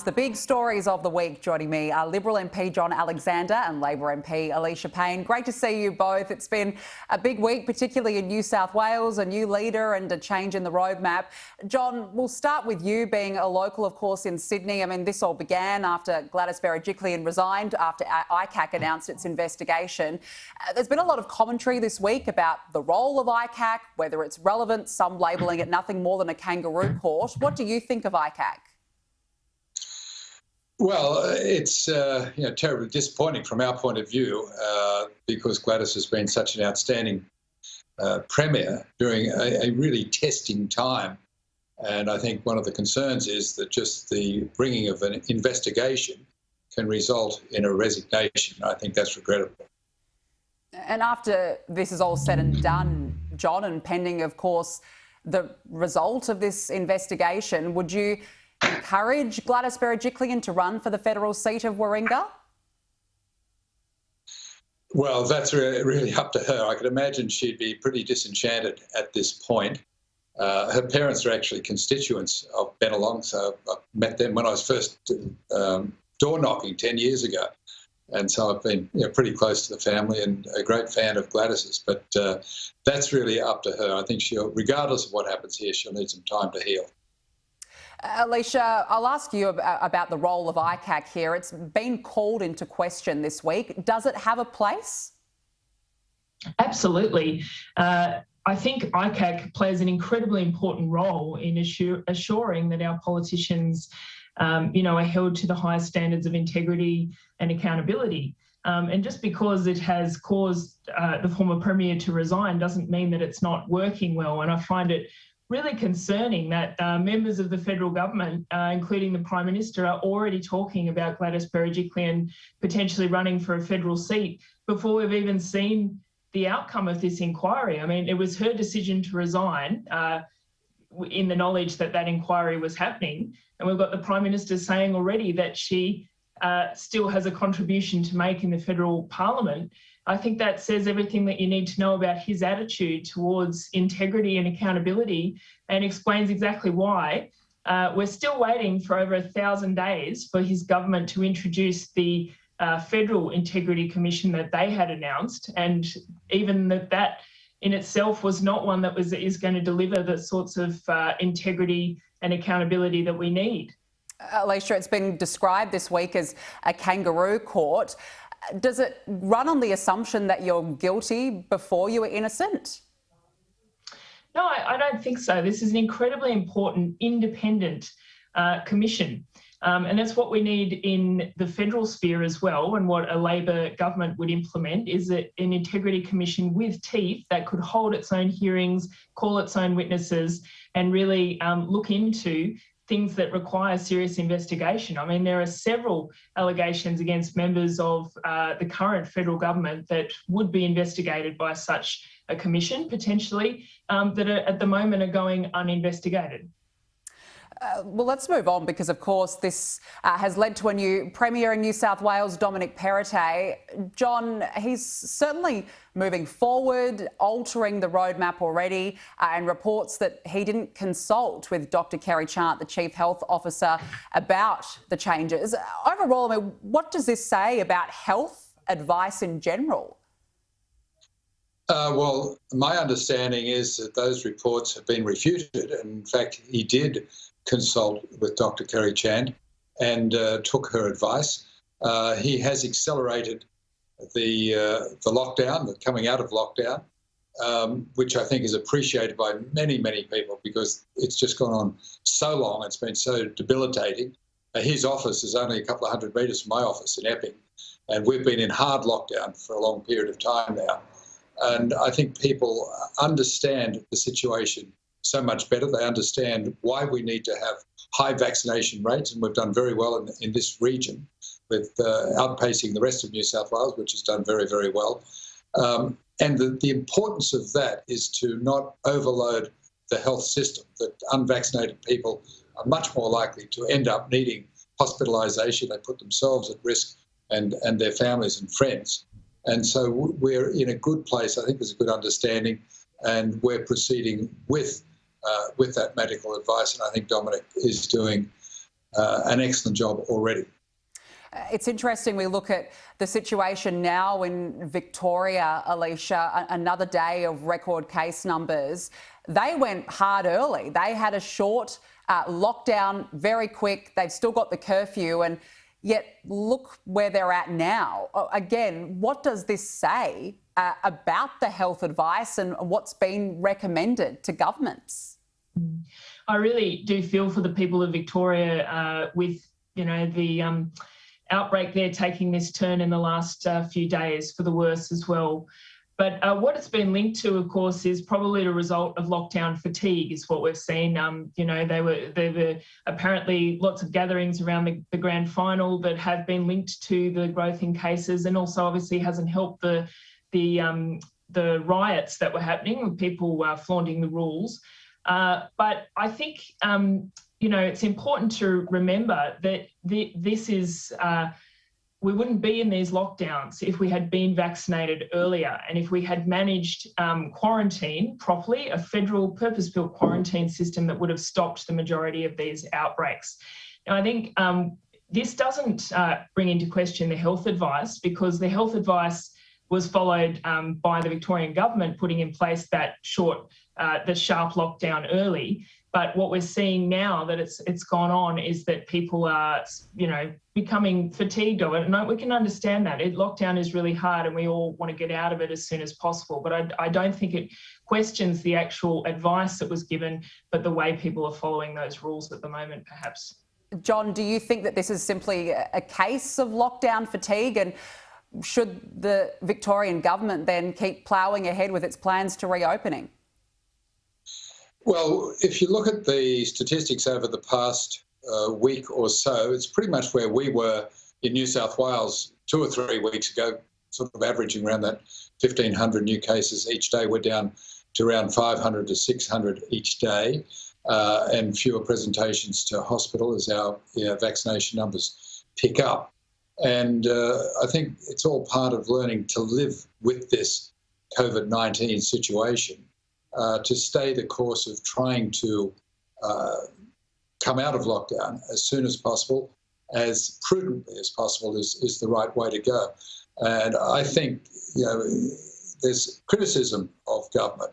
The big stories of the week joining me are Liberal MP John Alexander and Labor MP Alicia Payne. Great to see you both. It's been a big week, particularly in New South Wales, a new leader and a change in the roadmap. John, we'll start with you being a local, of course, in Sydney. I mean, this all began after Gladys Berejiklian resigned after ICAC announced its investigation. There's been a lot of commentary this week about the role of ICAC, whether it's relevant, some labelling it nothing more than a kangaroo court. What do you think of ICAC? Well, it's terribly disappointing from our point of view because Gladys has been such an outstanding Premier during a really testing time. And I think one of the concerns is that just the bringing of an investigation can result in a resignation. I think that's regrettable. And after this is all said and done, John, and pending, of course, the result of this investigation, would you encourage Gladys Berejiklian to run for the federal seat of Warringah? Well, that's really up to her. I could imagine she'd be pretty disenchanted at this point. Her parents are actually constituents of Bennelong, so I met them when I was first door knocking 10 years ago. And so I've been pretty close to the family and a great fan of Gladys's. But that's really up to her. I think regardless of what happens here, she'll need some time to heal. Alicia, I'll ask you about the role of ICAC here. It's been called into question this week. Does it have a place? Absolutely. I think ICAC plays an incredibly important role in assuring that our politicians, are held to the highest standards of integrity and accountability. And just because it has caused the former Premier to resign doesn't mean that it's not working well. And I find it really concerning that members of the federal government, including the Prime Minister, are already talking about Gladys Berejiklian potentially running for a federal seat before we've even seen the outcome of this inquiry. I mean, it was her decision to resign in the knowledge that that inquiry was happening. And we've got the Prime Minister saying already that she still has a contribution to make in the federal parliament. I think that says everything that you need to know about his attitude towards integrity and accountability, and explains exactly why we're still waiting for over 1,000 days for his government to introduce the Federal Integrity Commission that they had announced, and even that in itself was not one that is going to deliver the sorts of integrity and accountability that we need. Alicia, it's been described this week as a kangaroo court. Does it run on the assumption that you're guilty before you are innocent? No, I don't think so. This is an incredibly important independent commission. And that's what we need in the federal sphere as well. And what a Labor government would implement is an integrity commission with teeth that could hold its own hearings, call its own witnesses, and really look into things that require serious investigation. I mean, there are several allegations against members of the current federal government that would be investigated by such a commission, potentially, that are, at the moment are going uninvestigated. Well, let's move on because, of course, this has led to a new Premier in New South Wales, Dominic Perrottet. John, he's certainly moving forward, altering the roadmap already, and reports that he didn't consult with Dr Kerry Chant, the Chief Health Officer, about the changes. Overall, I mean, what does this say about health advice in general? Well, my understanding is that those reports have been refuted. And in fact, he did consult with Dr Kerry Chant and took her advice. He has accelerated the lockdown, the coming out of lockdown, which I think is appreciated by many, many people because it's just gone on so long. It's been so debilitating. His office is only a couple of hundred metres from my office in Epping, and we've been in hard lockdown for a long period of time now. And I think people understand the situation so much better. They understand why we need to have high vaccination rates, and we've done very well in this region with outpacing the rest of New South Wales, which has done very, very well. And the importance of that is to not overload the health system, that unvaccinated people are much more likely to end up needing hospitalisation. They put themselves at risk and their families and friends. And so we're in a good place. I think there's a good understanding, and we're proceeding with that medical advice. And I think Dominic is doing an excellent job already. It's interesting, we look at the situation now in Victoria, Alicia, another day of record case numbers. They went hard early. They had a short lockdown, very quick. They've still got the curfew, and yet look where they're at now. Again, what does this say about the health advice and what's been recommended to governments? I really do feel for the people of Victoria with, the outbreak there taking this turn in the last few days for the worse as well. But what it's been linked to, of course, is probably the result of lockdown fatigue, is what we've seen. There were apparently lots of gatherings around the grand final that have been linked to the growth in cases, and also obviously hasn't helped the riots that were happening with people flaunting the rules. But I think it's important to remember that this is. We wouldn't be in these lockdowns if we had been vaccinated earlier, and if we had managed quarantine properly, a federal purpose-built quarantine system that would have stopped the majority of these outbreaks. Now, I think this doesn't bring into question the health advice, because the health advice was followed by the Victorian government putting in place that the sharp lockdown early. But what we're seeing now that it's gone on is that people are, becoming fatigued of it. And we can understand that. Lockdown is really hard and we all want to get out of it as soon as possible. But I don't think it questions the actual advice that was given, but the way people are following those rules at the moment, perhaps. John, do you think that this is simply a case of lockdown fatigue? And should the Victorian government then keep ploughing ahead with its plans to reopening? Well, if you look at the statistics over the past week or so, it's pretty much where we were in New South Wales 2 or 3 weeks ago, sort of averaging around that 1,500 new cases each day. We're down to around 500 to 600 each day, and fewer presentations to hospital as our vaccination numbers pick up. And I think it's all part of learning to live with this COVID-19 situation, to stay the course of trying to come out of lockdown as soon as possible, as prudently as possible is the right way to go. And I think, there's criticism of government.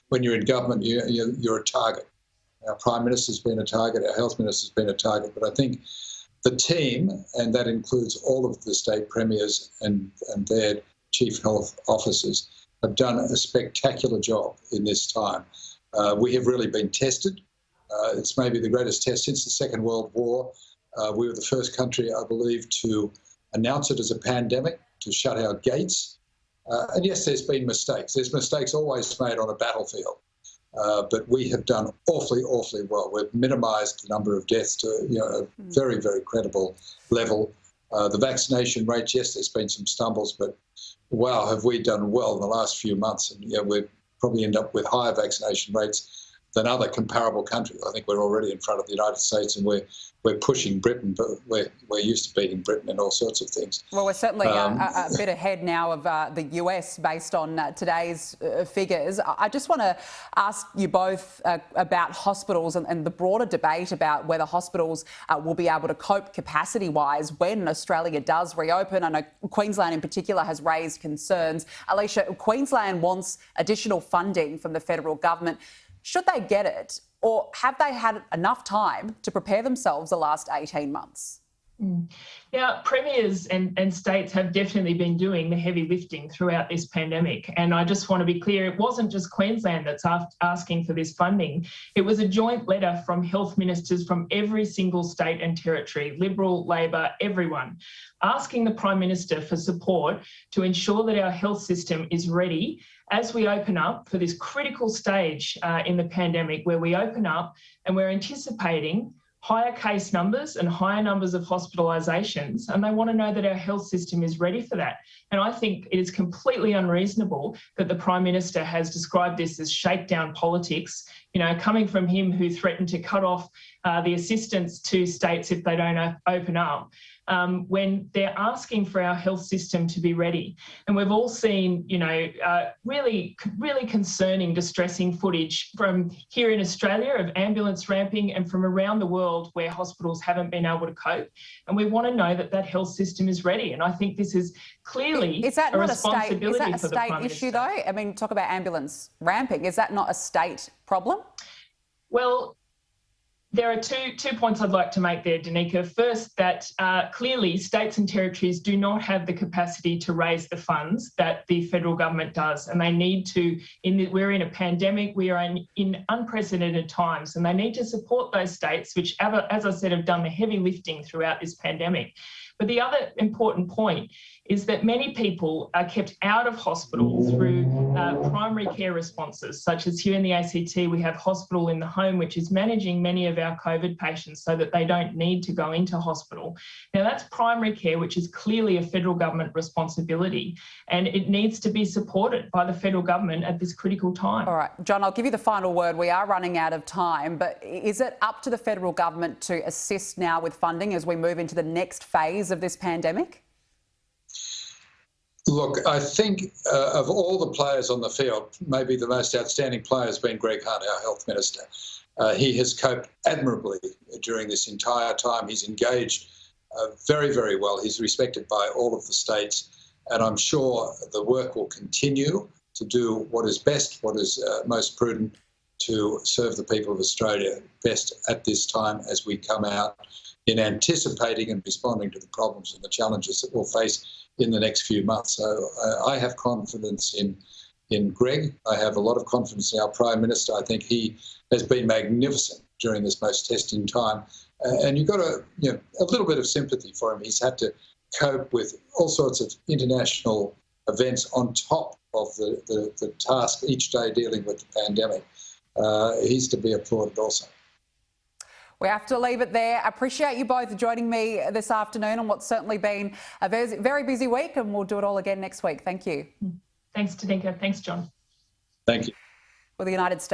When you're in government, you're a target. Our Prime Minister's been a target, our Health Minister's been a target, but I think the team, and that includes all of the state premiers and their chief health officers, have done a spectacular job in this time. We have really been tested. It's maybe the greatest test since the Second World War. We were the first country, I believe, to announce it as a pandemic, to shut our gates. And yes, there's been mistakes. There's mistakes always made on a battlefield. But we have done awfully, awfully well. We've minimised the number of deaths to a very, very credible level. The vaccination rates, yes, there's been some stumbles, but wow, have we done well in the last few months. And we probably end up with higher vaccination rates than other comparable countries. I think we're already in front of the United States, and we're pushing Britain, but we're used to beating Britain in all sorts of things. Well, we're certainly a bit ahead now of the US based on today's figures. I just want to ask you both about hospitals and the broader debate about whether hospitals will be able to cope capacity-wise when Australia does reopen. I know Queensland in particular has raised concerns. Alicia, Queensland wants additional funding from the federal government. Should they get it, or have they had enough time to prepare themselves the last 18 months? Now, premiers and states have definitely been doing the heavy lifting throughout this pandemic. And I just want to be clear, it wasn't just Queensland that's asking for this funding. It was a joint letter from health ministers from every single state and territory, Liberal, Labor, everyone, asking the Prime Minister for support to ensure that our health system is ready as we open up for this critical stage in the pandemic, where we open up and we're anticipating higher case numbers and higher numbers of hospitalisations, and they want to know that our health system is ready for that. And I think it is completely unreasonable that the Prime Minister has described this as shakedown politics, coming from him who threatened to cut off the assistance to states if they don't open up, when they're asking for our health system to be ready. And we've all seen, really concerning, distressing footage from here in Australia of ambulance ramping and from around the world where hospitals haven't been able to cope. And we want to know that that health system is ready. And I think this is clearly a responsibility for the Prime Minister. Issue though? I mean, talk about ambulance ramping. Is that not a state problem? Well, there are two points I'd like to make there, Danica. First, that clearly states and territories do not have the capacity to raise the funds that the federal government does, and they need to. We're in a pandemic. We are in unprecedented times, and they need to support those states, which, as I said, have done the heavy lifting throughout this pandemic. But the other important point is that many people are kept out of hospital through primary care responses, such as here in the ACT, we have Hospital in the Home, which is managing many of our COVID patients so that they don't need to go into hospital. Now, that's primary care, which is clearly a federal government responsibility, and it needs to be supported by the federal government at this critical time. All right, John, I'll give you the final word. We are running out of time, but is it up to the federal government to assist now with funding as we move into the next phase of this pandemic? Look, I think of all the players on the field, maybe the most outstanding player has been Greg Hunt, our health minister. He has coped admirably during this entire time. He's engaged very, very well. He's respected by all of the states, and I'm sure the work will continue to do what is best, what is most prudent to serve the people of Australia best at this time as we come out in anticipating and responding to the problems and the challenges that we'll face in the next few months. So I have confidence in Greg. I have a lot of confidence in our Prime Minister. I think he has been magnificent during this most testing time. And you've got a little bit of sympathy for him. He's had to cope with all sorts of international events on top of the task each day dealing with the pandemic. He's to be applauded also. We have to leave it there. I appreciate you both joining me this afternoon on what's certainly been a very busy week, and we'll do it all again next week. Thank you. Thanks, Danica. Thanks, John. Thank you. Well, the United States